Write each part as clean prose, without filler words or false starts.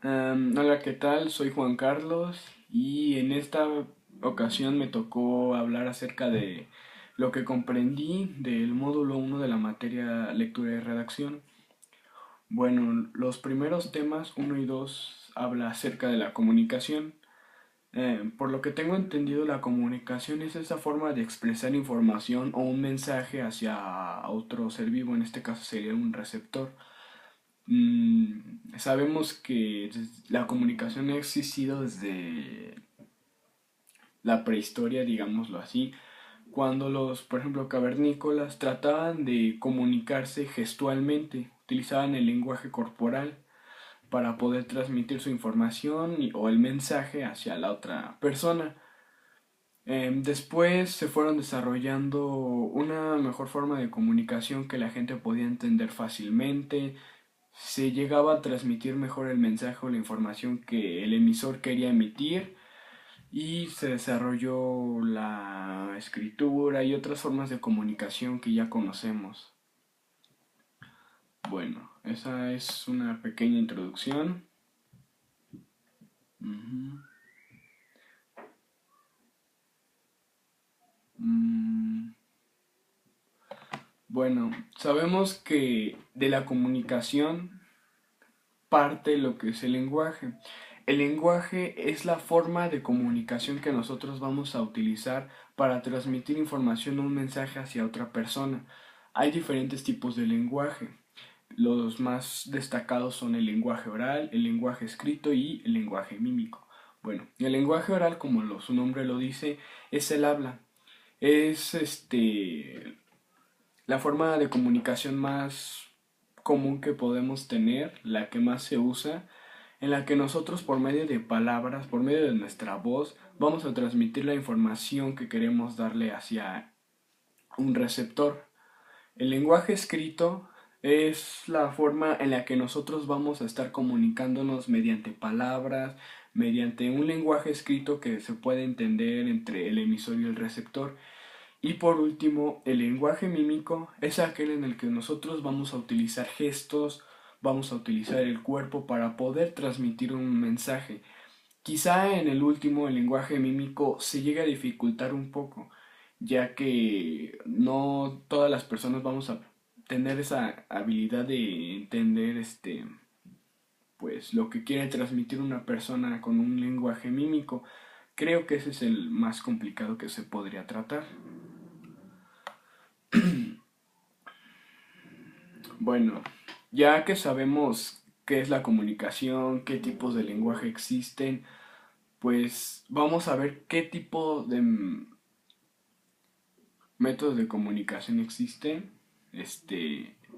Hola, ¿qué tal? Soy Juan Carlos y en esta ocasión me tocó hablar acerca de lo que comprendí del módulo uno de la materia lectura y redacción. Bueno, los primeros temas uno y 2 habla acerca de la comunicación. Por lo que tengo entendido, la comunicación es esa forma de expresar información o un mensaje hacia otro ser vivo, en este caso sería un receptor. Sabemos que la comunicación ha existido desde la prehistoria, digámoslo así, cuando los, por ejemplo, cavernícolas trataban de comunicarse gestualmente, utilizaban el lenguaje corporal para poder transmitir su información o el mensaje hacia la otra persona. Después se fueron desarrollando una mejor forma de comunicación que la gente podía entender fácilmente, se llegaba a transmitir mejor el mensaje o la información que el emisor quería emitir y se desarrolló la escritura y otras formas de comunicación que ya conocemos. Bueno, esa es una pequeña introducción. Ujú. Mm, Bueno, sabemos que de la comunicación parte lo que es el lenguaje. El lenguaje es la forma de comunicación que nosotros vamos a utilizar para transmitir información o un mensaje hacia otra persona. Hay diferentes tipos de lenguaje. Los más destacados son el lenguaje oral, el lenguaje escrito y el lenguaje mímico. Bueno, el lenguaje oral, como su nombre lo dice, es el habla. Es la forma de comunicación más común que podemos tener, la que más se usa, en la que nosotros por medio de palabras, por medio de nuestra voz, vamos a transmitir la información que queremos darle hacia un receptor. El lenguaje escrito es la forma en la que nosotros vamos a estar comunicándonos mediante palabras, mediante un lenguaje escrito que se puede entender entre el emisor y el receptor. Y por último, el lenguaje mímico es aquel en el que nosotros vamos a utilizar gestos, vamos a utilizar el cuerpo para poder transmitir un mensaje. Quizá en el último, el lenguaje mímico se llega a dificultar un poco, ya que no todas las personas vamos a tener esa habilidad de entender pues lo que quiere transmitir una persona con un lenguaje mímico. Creo que ese es el más complicado que se podría tratar. Bueno, ya que sabemos qué es la comunicación, qué tipos de lenguaje existen, pues vamos a ver qué tipo de métodos de comunicación existen.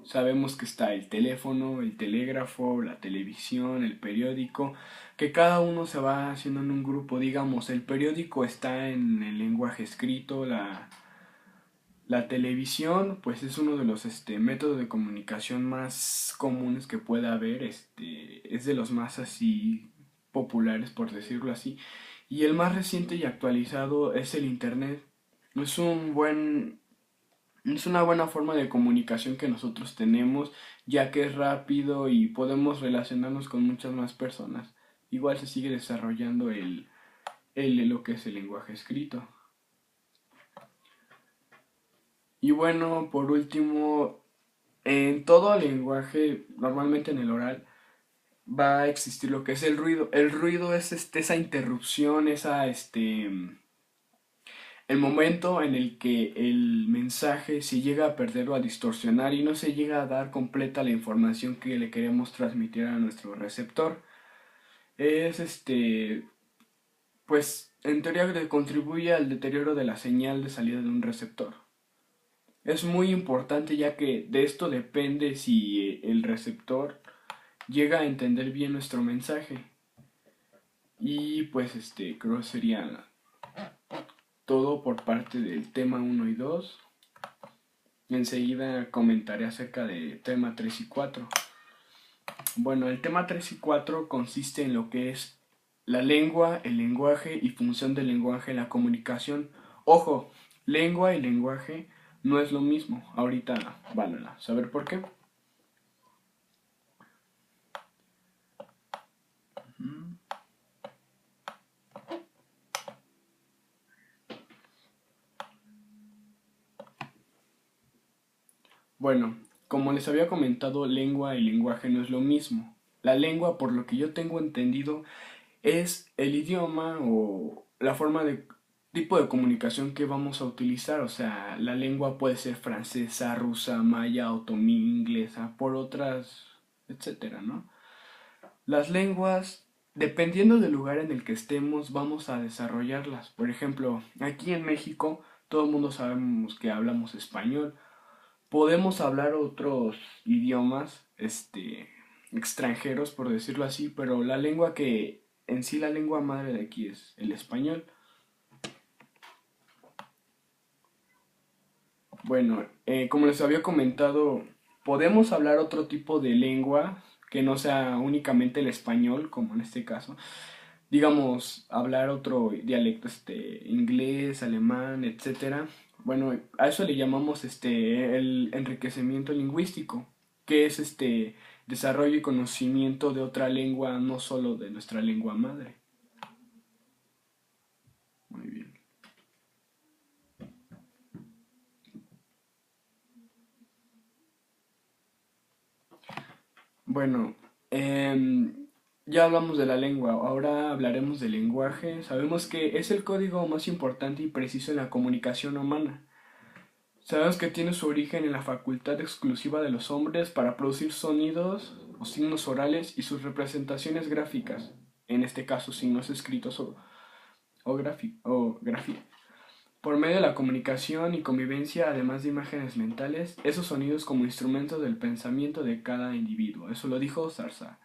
Sabemos que está el teléfono, el telégrafo, la televisión, el periódico, que cada uno se va haciendo en un grupo. Digamos, el periódico está en el lenguaje escrito, la televisión, pues es uno de los métodos de comunicación más comunes que pueda haber, es de los más así populares, por decirlo así. Y el más reciente y actualizado es el internet. Es un buen, es una buena forma de comunicación que nosotros tenemos, ya que es rápido y podemos relacionarnos con muchas más personas. Igual se sigue desarrollando lo que es el lenguaje escrito. Y bueno, por último, en todo lenguaje, normalmente en el oral, va a existir lo que es el ruido. El ruido es esa interrupción, el momento en el que el mensaje se llega a perder o a distorsionar y no se llega a dar completa la información que le queremos transmitir a nuestro receptor. Es pues en teoría contribuye al deterioro de la señal de salida de un receptor. Es muy importante ya que de esto depende si el receptor llega a entender bien nuestro mensaje. Y pues creo que sería todo por parte del tema uno y 2. Enseguida comentaré acerca de tema 3 y 4. Bueno, el tema 3 y 4 consiste en lo que es la lengua, el lenguaje y función del lenguaje en la comunicación. Ojo, lengua y lenguaje no es lo mismo. Ahorita van a saber por qué. Bueno, como les había comentado, lengua y lenguaje no es lo mismo. La lengua, por lo que yo tengo entendido, es el idioma o la forma de tipo de comunicación que vamos a utilizar. O sea, la lengua puede ser francesa, rusa, maya, otomí, inglesa, por otras, etcétera, ¿no? Las lenguas, dependiendo del lugar en el que estemos, vamos a desarrollarlas. Por ejemplo, aquí en México, todo el mundo sabemos que hablamos español. Podemos hablar otros idiomas, extranjeros, por decirlo así, pero la lengua que, en sí la lengua madre de aquí es el español. Bueno, como les había comentado, podemos hablar otro tipo de lengua que no sea únicamente el español, como en este caso. Digamos, hablar otro dialecto, inglés, alemán, etcétera. Bueno, a eso le llamamos el enriquecimiento lingüístico, que es desarrollo y conocimiento de otra lengua, no solo de nuestra lengua madre. Muy bien. Bueno, ya hablamos de la lengua, ahora hablaremos del lenguaje. Sabemos que es el código más importante y preciso en la comunicación humana. Sabemos que tiene su origen en la facultad exclusiva de los hombres para producir sonidos o signos orales y sus representaciones gráficas, en este caso signos escritos o grafía. Por medio de la comunicación y convivencia, además de imágenes mentales, esos sonidos como instrumentos del pensamiento de cada individuo. Eso lo dijo Sarsa.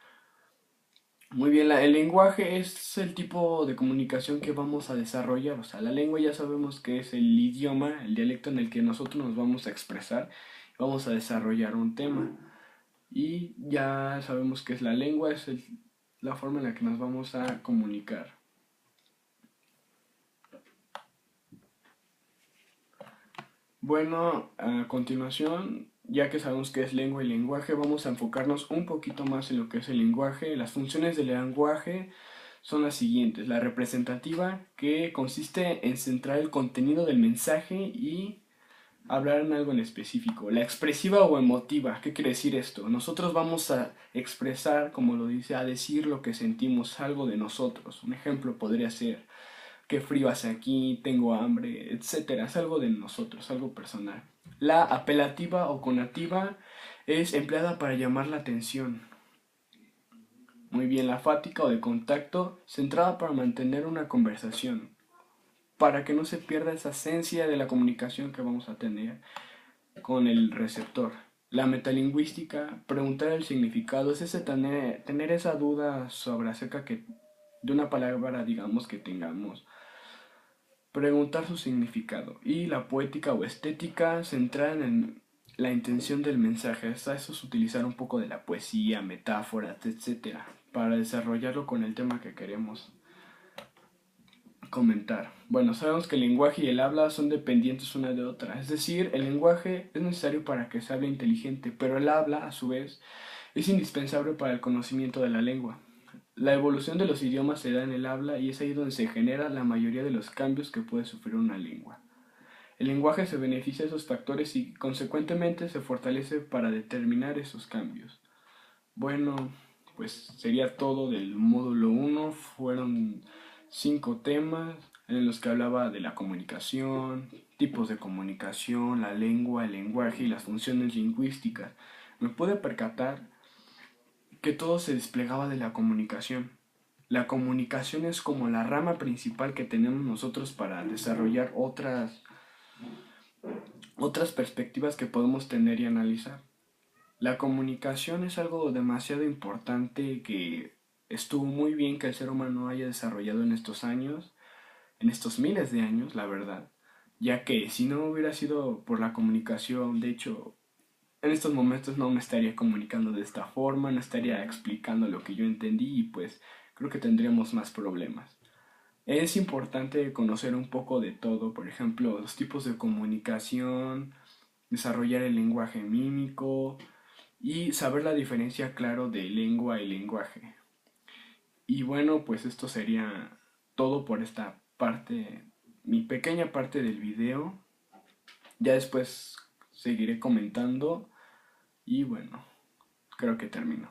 Muy bien, el lenguaje es el tipo de comunicación que vamos a desarrollar. O sea, la lengua ya sabemos que es el idioma, el dialecto en el que nosotros nos vamos a expresar. Vamos a desarrollar un tema. Y ya sabemos que es la lengua, es la forma en la que nos vamos a comunicar. Bueno, a continuación, ya que sabemos qué es lengua y lenguaje, vamos a enfocarnos un poquito más en lo que es el lenguaje. Las funciones del lenguaje son las siguientes. La representativa, que consiste en centrar el contenido del mensaje y hablar en algo en específico. La expresiva o emotiva, ¿qué quiere decir esto? Nosotros vamos a expresar, como lo dice, a decir lo que sentimos, algo de nosotros. Un ejemplo podría ser, qué frío hace aquí, tengo hambre, etcétera. Es algo de nosotros, algo personal. La apelativa o conativa es empleada para llamar la atención. Muy bien, la fática o de contacto, centrada para mantener una conversación, para que no se pierda esa esencia de la comunicación que vamos a tener con el receptor. La metalingüística, preguntar el significado, es ese tener esa duda sobre acerca de una palabra, digamos, que tengamos. Preguntar su significado. Y la poética o estética, centrada en la intención del mensaje. Hasta eso es utilizar un poco de la poesía, metáforas, etcétera, para desarrollarlo con el tema que queremos comentar. Bueno, sabemos que el lenguaje y el habla son dependientes una de otra. Es decir, el lenguaje es necesario para que se hable inteligente, pero el habla, a su vez, es indispensable para el conocimiento de la lengua. La evolución de los idiomas se da en el habla y es ahí donde se genera la mayoría de los cambios que puede sufrir una lengua. El lenguaje se beneficia de esos factores y consecuentemente se fortalece para determinar esos cambios. Bueno, pues sería todo del módulo 1. Fueron 5 temas en los que hablaba de la comunicación, tipos de comunicación, la lengua, el lenguaje y las funciones lingüísticas. Me pude percatar que todo se desplegaba de la comunicación. La comunicación es como la rama principal que tenemos nosotros para desarrollar otras perspectivas que podemos tener y analizar. La comunicación es algo demasiado importante que estuvo muy bien que el ser humano haya desarrollado en estos años, en estos miles de años, la verdad, ya que si no hubiera sido por la comunicación, de hecho, en estos momentos no me estaría comunicando de esta forma, no estaría explicando lo que yo entendí y pues creo que tendríamos más problemas. Es importante conocer un poco de todo, por ejemplo, los tipos de comunicación, desarrollar el lenguaje mímico y saber la diferencia, claro, de lengua y lenguaje. Y bueno, pues esto sería todo por esta parte, mi pequeña parte del video. Ya después seguiré comentando Y bueno, creo que termino.